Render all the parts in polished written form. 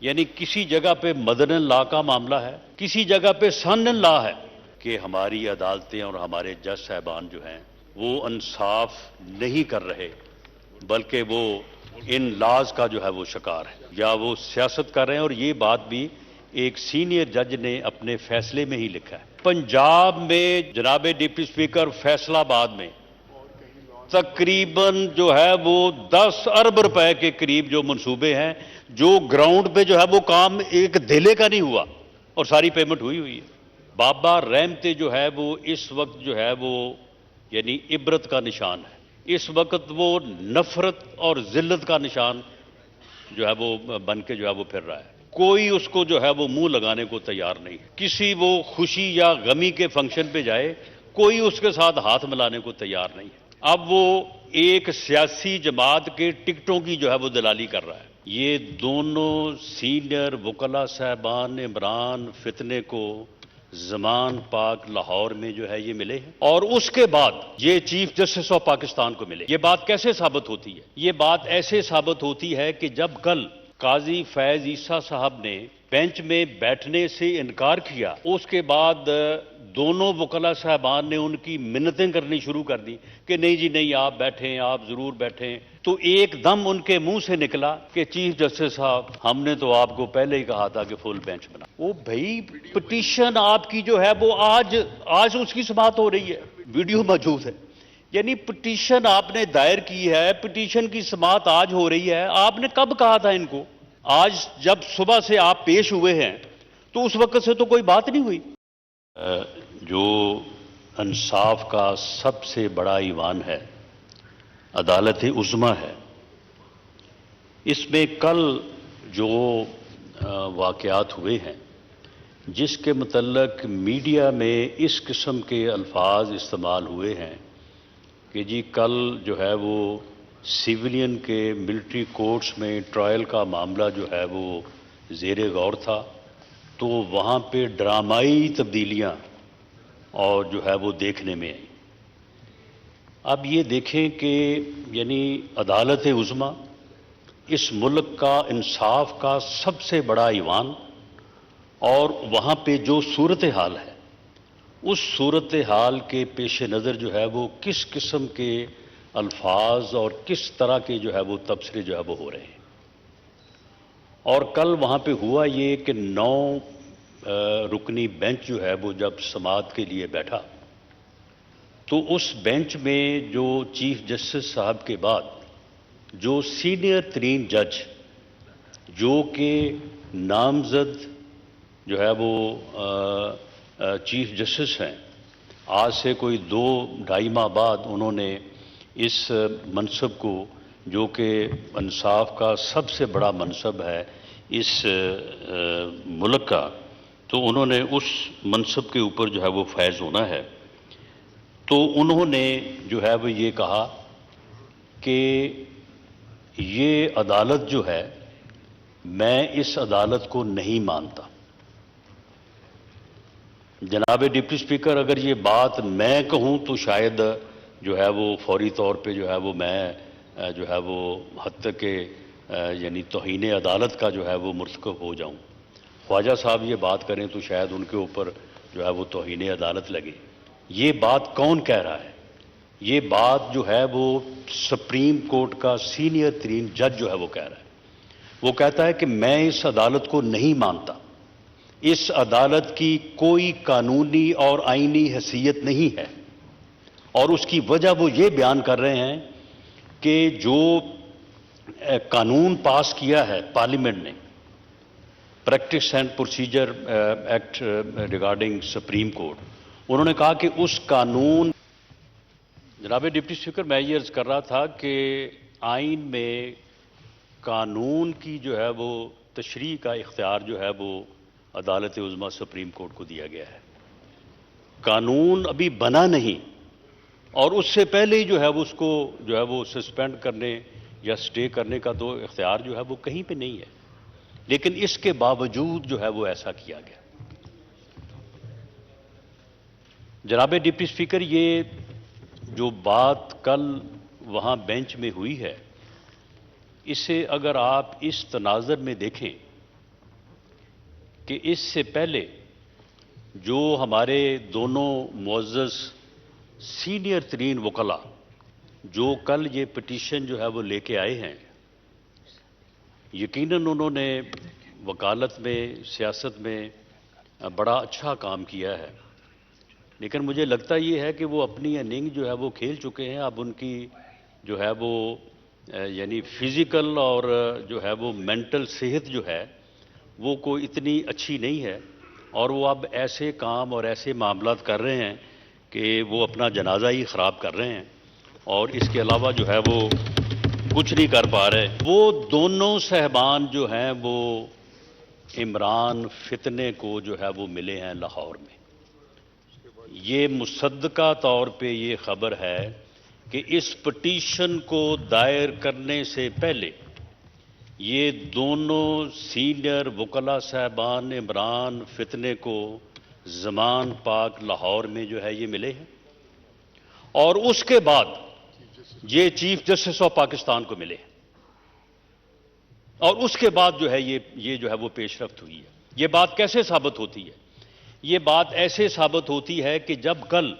یعنی کسی جگہ پہ مدن لا کا معاملہ ہے، کسی جگہ پہ سن لا ہے کہ ہماری عدالتیں اور ہمارے جج صاحبان جو ہیں وہ انصاف نہیں کر رہے، بلکہ وہ ان لاز کا جو ہے وہ شکار ہے یا وہ سیاست کر رہے ہیں۔ اور یہ بات بھی ایک سینئر جج نے اپنے فیصلے میں ہی لکھا ہے۔ پنجاب میں جناب ڈپٹی اسپیکر فیصلہ آباد میں تقریباً جو ہے وہ 10 ارب روپے کے قریب جو منصوبے ہیں، جو گراؤنڈ پہ جو ہے وہ کام ایک دھیلے کا نہیں ہوا اور ساری پیمنٹ ہوئی ہے۔ بابا رحمتے جو ہے وہ اس وقت جو ہے وہ یعنی عبرت کا نشان ہے۔ اس وقت وہ نفرت اور ذلت کا نشان جو ہے وہ بن کے جو ہے وہ پھر رہا ہے۔ کوئی اس کو جو ہے وہ منہ لگانے کو تیار نہیں ہے۔ کسی وہ خوشی یا غمی کے فنکشن پہ جائے، کوئی اس کے ساتھ ہاتھ ملانے کو تیار نہیں ہے۔ اب وہ ایک سیاسی جماعت کے ٹکٹوں کی جو ہے وہ دلالی کر رہا ہے۔ یہ دونوں سینئر وکلا صاحبان عمران فتنے کو زمان پاک لاہور میں جو ہے یہ ملے ہیں، اور اس کے بعد یہ چیف جسٹس آف پاکستان کو ملے۔ یہ بات کیسے ثابت ہوتی ہے؟ یہ بات ایسے ثابت ہوتی ہے کہ جب کل قاضی فیض عیسیٰ صاحب نے بینچ میں بیٹھنے سے انکار کیا، اس کے بعد دونوں وکلا صاحبان نے ان کی منتیں کرنی شروع کر دی کہ نہیں جی نہیں، آپ بیٹھیں، آپ ضرور بیٹھیں۔ تو ایک دم ان کے منہ سے نکلا کہ چیف جسٹس صاحب، ہم نے تو آپ کو پہلے ہی کہا تھا کہ فل بینچ بنا۔ وہ بھائی پٹیشن آپ کی جو ہے وہ آج اس کی سماعت ہو رہی ہے، ویڈیو موجود ہے۔ یعنی پٹیشن آپ نے دائر کی ہے، پٹیشن کی سماعت آج ہو رہی ہے۔ آپ نے کب کہا تھا ان کو؟ آج جب صبح سے آپ پیش ہوئے ہیں تو اس وقت سے تو کوئی بات نہیں ہوئی۔ جو انصاف کا سب سے بڑا ایوان ہے، عدالت عظمیٰ ہے، اس میں کل جو واقعات ہوئے ہیں، جس کے متعلق میڈیا میں اس قسم کے الفاظ استعمال ہوئے ہیں کہ جی کل جو ہے وہ سیولین کے ملٹری کورٹس میں ٹرائل کا معاملہ جو ہے وہ زیر غور تھا، تو وہاں پہ ڈرامائی تبدیلیاں اور جو ہے وہ دیکھنے میں آئیں۔ اب یہ دیکھیں کہ یعنی عدالت عظمیٰ اس ملک کا انصاف کا سب سے بڑا ایوان، اور وہاں پہ جو صورتحال ہے، اس صورتحال کے پیش نظر جو ہے وہ کس قسم کے الفاظ اور کس طرح کے جو ہے وہ تبصرے جو ہے وہ ہو رہے ہیں۔ اور کل وہاں پہ ہوا یہ کہ 9 رکنی بینچ جو ہے وہ جب سماعت کے لیے بیٹھا، تو اس بینچ میں جو چیف جسٹس صاحب کے بعد جو سینئر ترین جج جو کہ نامزد جو ہے وہ چیف جسٹس ہیں، آج سے کوئی 2-2.5 ماہ بعد انہوں نے اس منصب کو، جو کہ انصاف کا سب سے بڑا منصب ہے اس ملک کا، تو انہوں نے اس منصب کے اوپر جو ہے وہ فائز ہونا ہے۔ تو انہوں نے جو ہے وہ یہ کہا کہ یہ عدالت جو ہے، میں اس عدالت کو نہیں مانتا۔ جناب ڈپٹی اسپیکر، اگر یہ بات میں کہوں تو شاید جو ہے وہ فوری طور پہ جو ہے وہ میں جو ہے وہ حد تک کہ یعنی توہین عدالت کا جو ہے وہ مرتکب ہو جاؤں۔ خواجہ صاحب یہ بات کریں تو شاید ان کے اوپر جو ہے وہ توہین عدالت لگے۔ یہ بات کون کہہ رہا ہے؟ یہ بات جو ہے وہ سپریم کورٹ کا سینئر ترین جج جو ہے وہ کہہ رہا ہے۔ وہ کہتا ہے کہ میں اس عدالت کو نہیں مانتا، اس عدالت کی کوئی قانونی اور آئینی حیثیت نہیں ہے، اور اس کی وجہ وہ یہ بیان کر رہے ہیں کہ جو قانون پاس کیا ہے پارلیمنٹ نے، practice and procedure act regarding supreme court, انہوں نے کہا کہ اس قانون، جناب ڈپٹی اسپیکر میں یہ عرض کر رہا تھا کہ آئین میں قانون کی جو ہے وہ تشریح کا اختیار جو ہے وہ عدالت عظمیٰ سپریم کورٹ کو دیا گیا ہے۔ قانون ابھی بنا نہیں، اور اس سے پہلے ہی جو ہے وہ اس کو جو ہے وہ سسپینڈ کرنے یا سٹے کرنے کا تو اختیار جو ہے وہ کہیں پہ نہیں ہے، لیکن اس کے باوجود جو ہے وہ ایسا کیا گیا۔ جناب ڈپٹی اسپیکر، یہ جو بات کل وہاں بینچ میں ہوئی ہے، اسے اگر آپ اس تناظر میں دیکھیں کہ اس سے پہلے جو ہمارے دونوں معزز سینئر ترین وکلاء جو کل یہ پٹیشن جو ہے وہ لے کے آئے ہیں، یقیناً انہوں نے وکالت میں، سیاست میں بڑا اچھا کام کیا ہے، لیکن مجھے لگتا یہ ہے کہ وہ اپنی اننگ جو ہے وہ کھیل چکے ہیں۔ اب ان کی جو ہے وہ یعنی فزیکل اور جو ہے وہ مینٹل صحت جو ہے وہ کوئی اتنی اچھی نہیں ہے، اور وہ اب ایسے کام اور ایسے معاملات کر رہے ہیں کہ وہ اپنا جنازہ ہی خراب کر رہے ہیں، اور اس کے علاوہ جو ہے وہ کچھ نہیں کر پا رہے۔ وہ دونوں صاحبان جو ہیں وہ عمران فتنے کو جو ہے وہ ملے ہیں لاہور میں۔ یہ مصدقہ طور پہ یہ خبر ہے کہ اس پٹیشن کو دائر کرنے سے پہلے یہ دونوں سینئر وکلاء صاحبان عمران فتنے کو زمان پاک لاہور میں جو ہے یہ ملے ہیں، اور اس کے بعد یہ چیف جسٹس آف پاکستان کو ملے ہیں، اور اس کے بعد جو ہے یہ جو ہے وہ پیش رفت ہوئی ہے۔ یہ بات کیسے ثابت ہوتی ہے؟ یہ بات ایسے ثابت ہوتی ہے کہ جب کل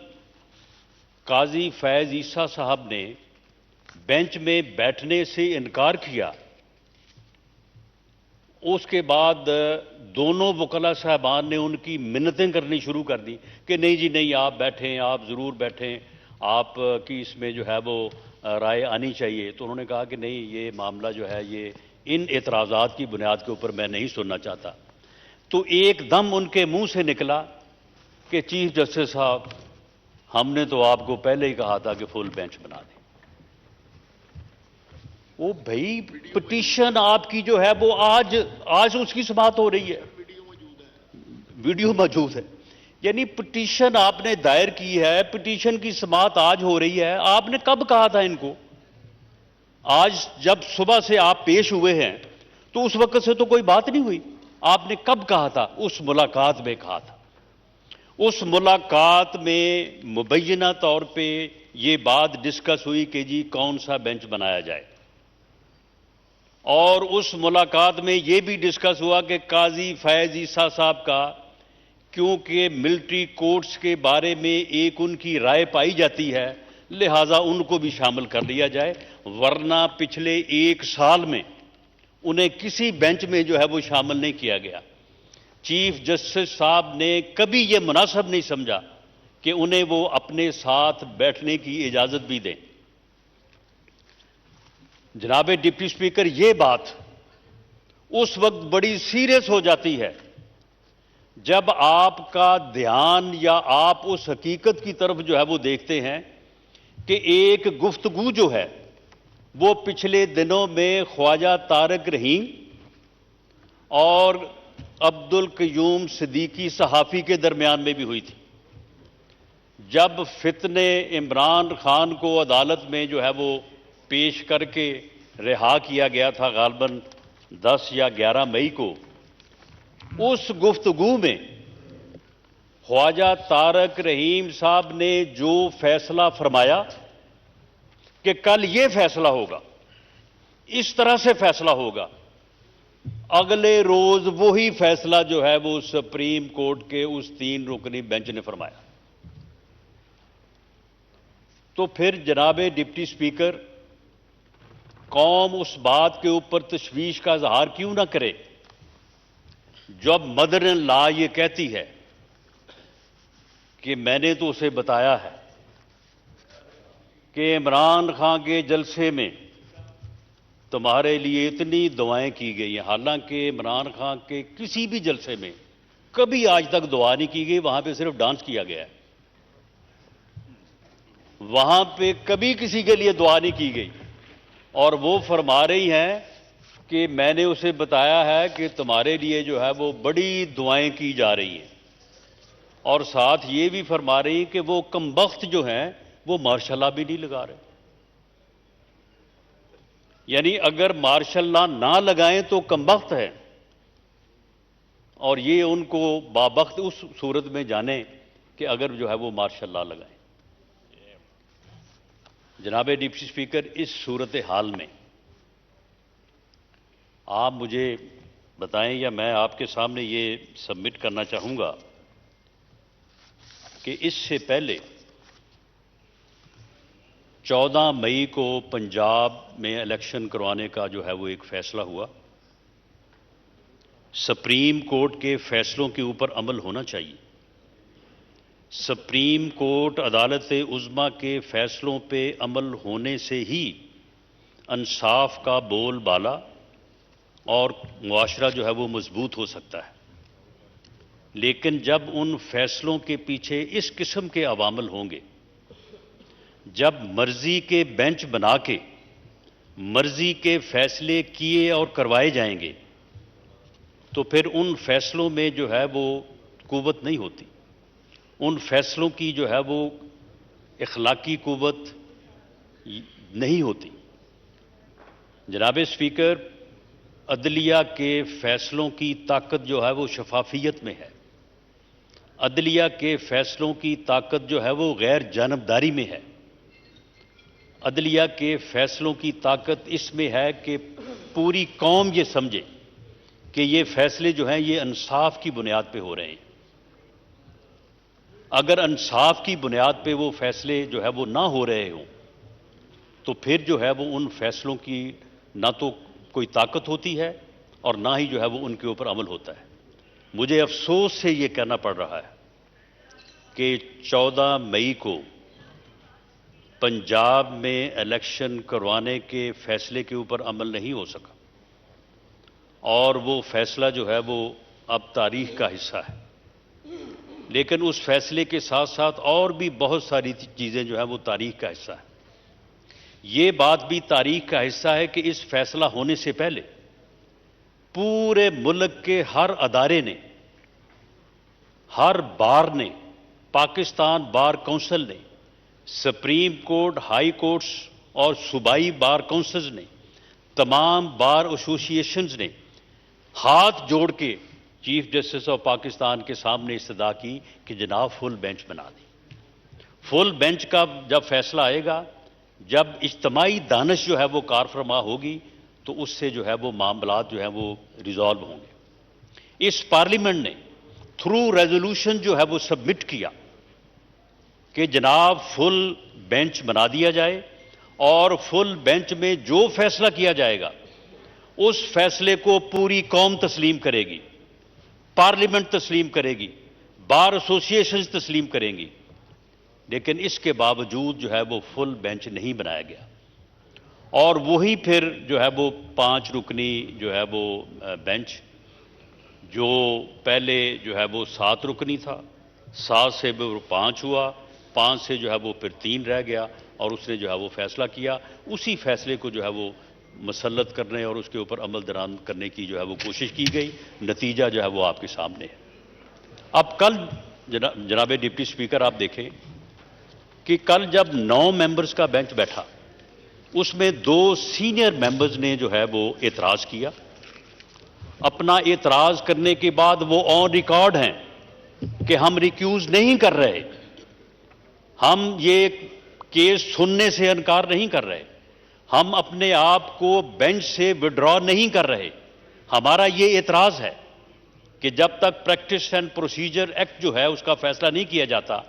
قاضی فیض عیسیٰ صاحب نے بینچ میں بیٹھنے سے انکار کیا، اس کے بعد دونوں وکلاء صاحبان نے ان کی منتیں کرنی شروع کر دی کہ نہیں جی نہیں، آپ بیٹھیں، آپ ضرور بیٹھیں، آپ کی اس میں جو ہے وہ رائے آنی چاہیے۔ تو انہوں نے کہا کہ نہیں، یہ معاملہ جو ہے یہ ان اعتراضات کی بنیاد کے اوپر میں نہیں سننا چاہتا۔ تو ایک دم ان کے منہ سے نکلا کہ چیف جسٹس صاحب، ہم نے تو آپ کو پہلے ہی کہا تھا کہ فل بینچ بنا دیں۔ وہ بھائی پٹیشن آپ کی جو ہے وہ آج اس کی سماعت ہو رہی ہے، ویڈیو موجود ہے، یعنی پٹیشن آپ نے دائر کی ہے، پٹیشن کی سماعت آج ہو رہی ہے۔ آپ نے کب کہا تھا ان کو؟ آج جب صبح سے آپ پیش ہوئے ہیں تو اس وقت سے تو کوئی بات نہیں ہوئی۔ آپ نے کب کہا تھا؟ اس ملاقات میں کہا تھا۔ اس ملاقات میں مبینہ طور پہ یہ بات ڈسکس ہوئی کہ جی کون سا بینچ بنایا جائے، اور اس ملاقات میں یہ بھی ڈسکس ہوا کہ قاضی فیض عیسیٰ صاحب کا کیونکہ ملٹری کورٹس کے بارے میں ایک ان کی رائے پائی جاتی ہے، لہٰذا ان کو بھی شامل کر لیا جائے، ورنہ پچھلے ایک سال میں انہیں کسی بینچ میں جو ہے وہ شامل نہیں کیا گیا۔ چیف جسٹس صاحب نے کبھی یہ مناسب نہیں سمجھا کہ انہیں وہ اپنے ساتھ بیٹھنے کی اجازت بھی دیں۔ جناب ڈپٹی اسپیکر، یہ بات اس وقت بڑی سیریس ہو جاتی ہے جب آپ کا دھیان یا آپ اس حقیقت کی طرف جو ہے وہ دیکھتے ہیں کہ ایک گفتگو جو ہے وہ پچھلے دنوں میں خواجہ طارق رحیم اور عبد القیوم صدیقی صحافی کے درمیان میں بھی ہوئی تھی، جب فتنے عمران خان کو عدالت میں جو ہے وہ پیش کر کے رہا کیا گیا تھا غالباً 10 یا 11 مئی کو۔ اس گفتگو میں خواجہ طارق رحیم صاحب نے جو فیصلہ فرمایا کہ کل یہ فیصلہ ہوگا، اس طرح سے فیصلہ ہوگا، اگلے روز وہی فیصلہ جو ہے وہ سپریم کورٹ کے اس 3 رکنی بینچ نے فرمایا۔ تو پھر جناب ڈپٹی اسپیکر، قوم اس بات کے اوپر تشویش کا اظہار کیوں نہ کرے جب مدر ان لا یہ کہتی ہے کہ میں نے تو اسے بتایا ہے کہ عمران خان کے جلسے میں تمہارے لیے اتنی دعائیں کی گئی ہیں، حالانکہ عمران خان کے کسی بھی جلسے میں کبھی آج تک دعا نہیں کی گئی، وہاں پہ صرف ڈانس کیا گیا ہے، وہاں پہ کبھی کسی کے لیے دعا نہیں کی گئی، اور وہ فرما رہی ہیں کہ میں نے اسے بتایا ہے کہ تمہارے لیے جو ہے وہ بڑی دعائیں کی جا رہی ہیں، اور ساتھ یہ بھی فرما رہی ہیں کہ وہ کمبخت جو ہیں وہ مارشل لا بھی نہیں لگا رہے۔ یعنی اگر مارشل لا نہ لگائیں تو کمبخت ہے، اور یہ ان کو بابخت اس صورت میں جانیں کہ اگر جو ہے وہ مارشل لا لگائیں۔ جناب ڈپٹی اسپیکر، اس صورتحال میں آپ مجھے بتائیں یا میں آپ کے سامنے یہ سبمٹ کرنا چاہوں گا کہ اس سے پہلے 14 مئی کو پنجاب میں الیکشن کروانے کا جو ہے وہ ایک فیصلہ ہوا. سپریم کورٹ کے فیصلوں کے اوپر عمل ہونا چاہیے. سپریم کورٹ عدالت عظمیٰ کے فیصلوں پہ عمل ہونے سے ہی انصاف کا بول بالا اور معاشرہ جو ہے وہ مضبوط ہو سکتا ہے. لیکن جب ان فیصلوں کے پیچھے اس قسم کے عوامل ہوں گے، جب مرضی کے بینچ بنا کے مرضی کے فیصلے کیے اور کروائے جائیں گے، تو پھر ان فیصلوں میں جو ہے وہ قوت نہیں ہوتی. ان فیصلوں کی جو ہے وہ اخلاقی قوت نہیں ہوتی. جناب اسپیکر، عدلیہ کے فیصلوں کی طاقت جو ہے وہ شفافیت میں ہے. عدلیہ کے فیصلوں کی طاقت جو ہے وہ غیر جانبداری میں ہے. عدلیہ کے فیصلوں کی طاقت اس میں ہے کہ پوری قوم یہ سمجھے کہ یہ فیصلے جو ہیں یہ انصاف کی بنیاد پہ ہو رہے ہیں. اگر انصاف کی بنیاد پہ وہ فیصلے جو ہے وہ نہ ہو رہے ہوں تو پھر جو ہے وہ ان فیصلوں کی نہ تو کوئی طاقت ہوتی ہے اور نہ ہی جو ہے وہ ان کے اوپر عمل ہوتا ہے. مجھے افسوس سے یہ کہنا پڑ رہا ہے کہ 14 مئی کو پنجاب میں الیکشن کروانے کے فیصلے کے اوپر عمل نہیں ہو سکا، اور وہ فیصلہ جو ہے وہ اب تاریخ کا حصہ ہے. لیکن اس فیصلے کے ساتھ ساتھ اور بھی بہت ساری چیزیں جو ہیں وہ تاریخ کا حصہ ہے. یہ بات بھی تاریخ کا حصہ ہے کہ اس فیصلہ ہونے سے پہلے پورے ملک کے ہر ادارے نے، ہر بار نے، پاکستان بار کونسل نے، سپریم کورٹ، ہائی کورٹس اور صوبائی بار کونسلز نے، تمام بار ایسوسی ایشنز نے ہاتھ جوڑ کے چیف جسٹس آف پاکستان کے سامنے استدعا کی کہ جناب فل بینچ بنا دیں. فل بینچ کا جب فیصلہ آئے گا، جب اجتماعی دانش جو ہے وہ کار فرما ہوگی، تو اس سے جو ہے وہ معاملات جو ہیں وہ ریزالو ہوں گے. اس پارلیمنٹ نے تھرو ریزولوشن جو ہے وہ سبمٹ کیا کہ جناب فل بینچ بنا دیا جائے، اور فل بینچ میں جو فیصلہ کیا جائے گا اس فیصلے کو پوری قوم تسلیم کرے گی، پارلیمنٹ تسلیم کرے گی، بار ایسوسی ایشنز تسلیم کریں گی. لیکن اس کے باوجود جو ہے وہ فل بینچ نہیں بنایا گیا، اور وہی پھر جو ہے وہ 5 رکنی جو ہے وہ بینچ، جو پہلے جو ہے وہ 7 رکنی تھا، 7 سے وہ 5 ہوا، 5 سے جو ہے وہ پھر 3 رہ گیا، اور اس نے جو ہے وہ فیصلہ کیا. اسی فیصلے کو جو ہے وہ مسلط کرنے اور اس کے اوپر عمل درآمد کرنے کی جو ہے وہ کوشش کی گئی. نتیجہ جو ہے وہ آپ کے سامنے ہے. اب کل جناب ڈپٹی اسپیکر آپ دیکھیں کہ کل جب 9 ممبرز کا بینچ بیٹھا، اس میں 2 سینئر ممبرز نے جو ہے وہ اعتراض کیا. اپنا اعتراض کرنے کے بعد وہ آن ریکارڈ ہیں کہ ہم ریکیوز نہیں کر رہے، ہم یہ کیس سننے سے انکار نہیں کر رہے، ہم اپنے آپ کو بینچ سے وڈرا نہیں کر رہے. ہمارا یہ اعتراض ہے کہ جب تک پریکٹس اینڈ پروسیجر ایکٹ جو ہے اس کا فیصلہ نہیں کیا جاتا،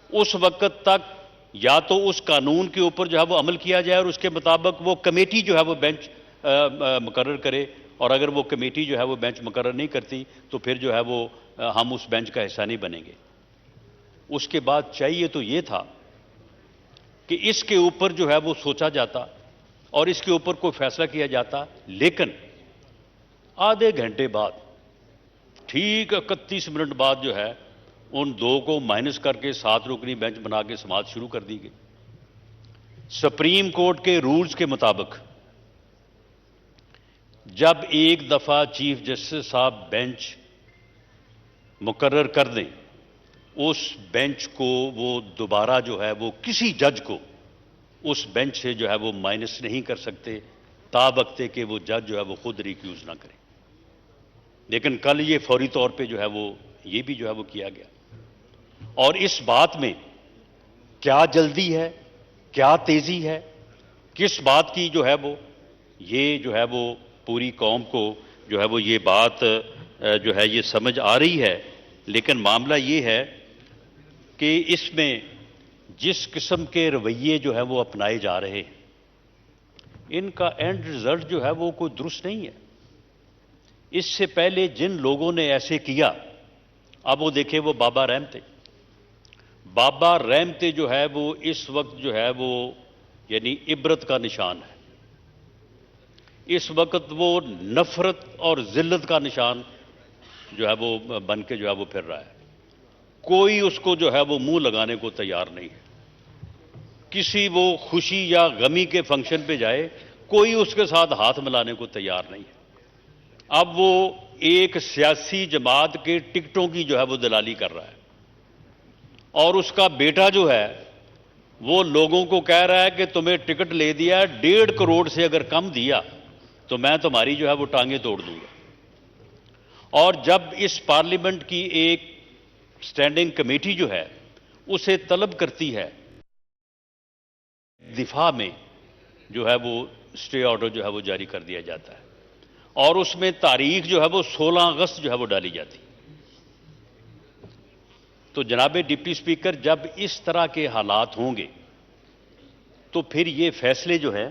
اس وقت تک یا تو اس قانون کے اوپر جو ہے وہ عمل کیا جائے اور اس کے مطابق وہ کمیٹی جو ہے وہ بینچ مقرر کرے، اور اگر وہ کمیٹی جو ہے وہ بینچ مقرر نہیں کرتی تو پھر جو ہے وہ ہم اس بینچ کا حصہ نہیں بنیں گے. اس کے بعد چاہیے تو یہ تھا کہ اس کے اوپر جو ہے وہ سوچا جاتا اور اس کے اوپر کوئی فیصلہ کیا جاتا. لیکن آدھے گھنٹے بعد، ٹھیک 31 منٹ بعد جو ہے ان 2 کو مائنس کر کے 7 رکنی بینچ بنا کے سماعت شروع کر دی گئی. سپریم کورٹ کے رولز کے مطابق جب ایک دفعہ چیف جسٹس صاحب بینچ مقرر کر دیں، اس بینچ کو وہ دوبارہ جو ہے وہ کسی جج کو اس بینچ سے جو ہے وہ مائنس نہیں کر سکتے تابقتے کہ وہ جج جو ہے وہ خود ریکیوز نہ کرے. لیکن کل یہ فوری طور پہ جو ہے وہ یہ بھی جو ہے وہ کیا گیا. اور اس بات میں کیا جلدی ہے، کیا تیزی ہے، کس بات کی جو ہے وہ یہ جو ہے وہ پوری قوم کو جو ہے وہ یہ بات جو ہے یہ سمجھ آ رہی ہے، لیکن معاملہ یہ ہے کہ اس میں جس قسم کے رویے جو ہے وہ اپنائے جا رہے ہیں، ان کا اینڈ رزلٹ جو ہے وہ کوئی درست نہیں ہے۔ اس سے پہلے جن لوگوں نے ایسے کیا، اب وہ دیکھیں، وہ بابا رحمتے، بابا رحمتے جو ہے وہ اس وقت جو ہے وہ یعنی عبرت کا نشان ہے۔ اس وقت وہ نفرت اور ذلت کا نشان جو ہے وہ بن کے جو ہے وہ پھر رہا ہے۔ کوئی اس کو جو ہے وہ منہ لگانے کو تیار نہیں ہے۔ کسی وہ خوشی یا غمی کے فنکشن پہ جائے، کوئی اس کے ساتھ ہاتھ ملانے کو تیار نہیں ہے۔ اب وہ ایک سیاسی جماعت کے ٹکٹوں کی جو ہے وہ دلالی کر رہا ہے، اور اس کا بیٹا جو ہے وہ لوگوں کو کہہ رہا ہے کہ تمہیں ٹکٹ لے دیا 1.5 کروڑ سے اگر کم دیا تو میں تمہاری جو ہے وہ ٹانگیں توڑ دوں گا۔ اور جب اس پارلیمنٹ کی ایک سٹینڈنگ کمیٹی جو ہے اسے طلب کرتی ہے دفاع میں جو ہے وہ سٹے آرڈر جو ہے وہ جاری کر دیا جاتا ہے، اور اس میں تاریخ جو ہے وہ 16 اگست جو ہے وہ ڈالی جاتی۔ تو جناب ڈپٹی اسپیکر، جب اس طرح کے حالات ہوں گے تو پھر یہ فیصلے جو ہیں،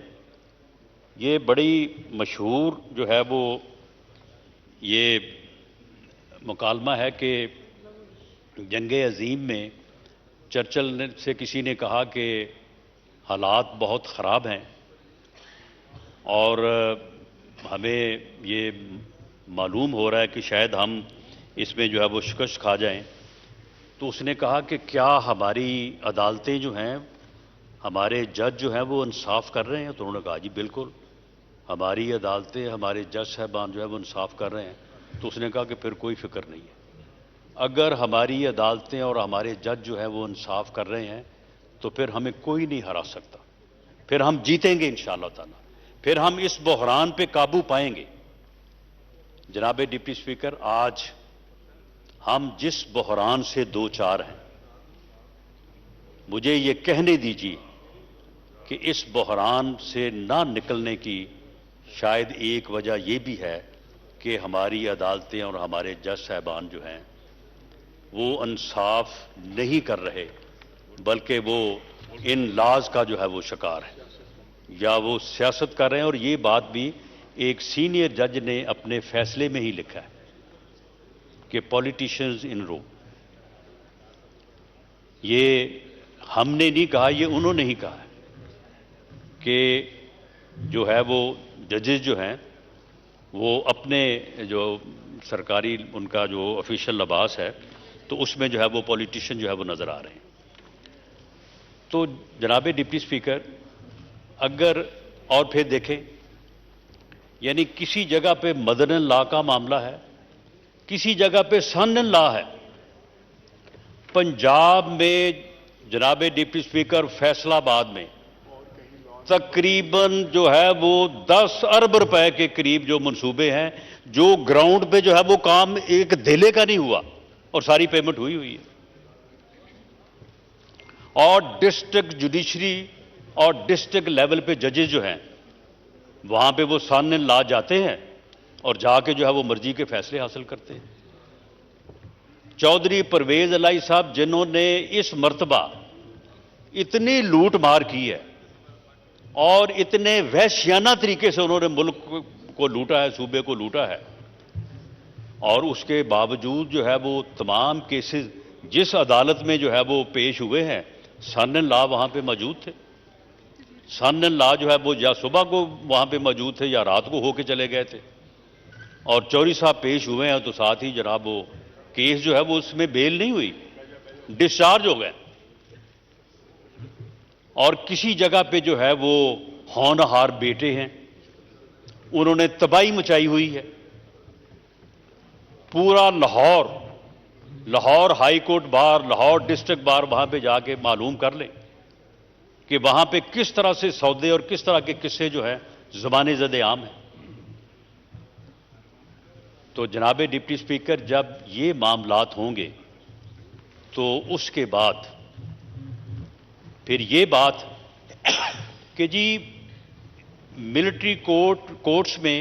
یہ بڑی مشہور جو ہے وہ یہ مکالمہ ہے کہ جنگ عظیم میں چرچل سے کسی نے کہا کہ حالات بہت خراب ہیں اور ہمیں یہ معلوم ہو رہا ہے کہ شاید ہم اس میں جو ہے وہ شکست کھا جائیں۔ تو اس نے کہا کہ کیا ہماری عدالتیں جو ہیں، ہمارے جج جو ہیں وہ انصاف کر رہے ہیں؟ تو انہوں نے کہا جی بالکل، ہماری عدالتیں، ہمارے جج صاحبان جو ہے وہ انصاف کر رہے ہیں۔ تو اس نے کہا کہ پھر کوئی فکر نہیں ہے، اگر ہماری عدالتیں اور ہمارے جج جو ہے وہ انصاف کر رہے ہیں تو پھر ہمیں کوئی نہیں ہرا سکتا، پھر ہم جیتیں گے انشاءاللہ تعالیٰ، پھر ہم اس بحران پہ قابو پائیں گے۔ جناب ڈپٹی اسپیکر، آج ہم جس بحران سے دو چار ہیں، مجھے یہ کہنے دیجیے کہ اس بحران سے نہ نکلنے کی شاید ایک وجہ یہ بھی ہے کہ ہماری عدالتیں اور ہمارے جج صاحبان جو ہیں وہ انصاف نہیں کر رہے، بلکہ وہ ان لاز کا جو ہے وہ شکار ہے، یا وہ سیاست کر رہے ہیں۔ اور یہ بات بھی ایک سینئر جج نے اپنے فیصلے میں ہی لکھا ہے کہ پولیٹیشنز ان رو۔ یہ ہم نے نہیں کہا، یہ انہوں نے ہی کہا ہے کہ جو ہے وہ ججز جو ہیں وہ اپنے جو سرکاری ان کا جو آفیشیل لباس ہے تو اس میں جو ہے وہ پولیٹیشین جو ہے وہ نظر آ رہے ہیں۔ تو جناب ڈپٹی اسپیکر، اگر اور پھر دیکھیں، یعنی کسی جگہ پہ مدن لا کا معاملہ ہے، کسی جگہ پہ سن لا ہے۔ پنجاب میں جناب ڈپٹی اسپیکر فیصل آباد میں تقریباً جو ہے وہ 10 ارب روپے کے قریب جو منصوبے ہیں، جو گراؤنڈ پہ جو ہے وہ کام ایک دھیلے کا نہیں ہوا اور ساری پیمنٹ ہوئی ہے۔ اور ڈسٹرکٹ جوڈیشری اور ڈسٹرکٹ لیول پہ ججز جو ہیں وہاں پہ وہ سان لا جاتے ہیں اور جا کے جو ہے وہ مرضی کے فیصلے حاصل کرتے ہیں۔ چودھری پرویز الہی صاحب، جنہوں نے اس مرتبہ اتنی لوٹ مار کی ہے اور اتنے وحشیانہ طریقے سے انہوں نے ملک کو لوٹا ہے، صوبے کو لوٹا ہے، اور اس کے باوجود جو ہے وہ تمام کیسز جس عدالت میں جو ہے وہ پیش ہوئے ہیں، سن لا وہاں پہ موجود تھے۔ سن لا جو ہے وہ یا صبح کو وہاں پہ موجود تھے یا رات کو ہو کے چلے گئے تھے، اور چوری صاحب پیش ہوئے ہیں تو ساتھ ہی جناب وہ کیس جو ہے وہ اس میں بیل نہیں ہوئی، ڈسچارج ہو گئے۔ اور کسی جگہ پہ جو ہے وہ ہونہار بیٹے ہیں، انہوں نے تباہی مچائی ہوئی ہے۔ پورا Lahore high court bar, Lahore district bar, وہاں پہ جا کے معلوم کر لیں کہ وہاں پہ کس طرح سے سودے اور کس طرح کے قصے جو ہیں زبان زد عام ہیں۔ تو جناب ڈپٹی اسپیکر، جب یہ معاملات ہوں گے تو اس کے بعد پھر یہ بات کہ جی ملٹری کورٹس میں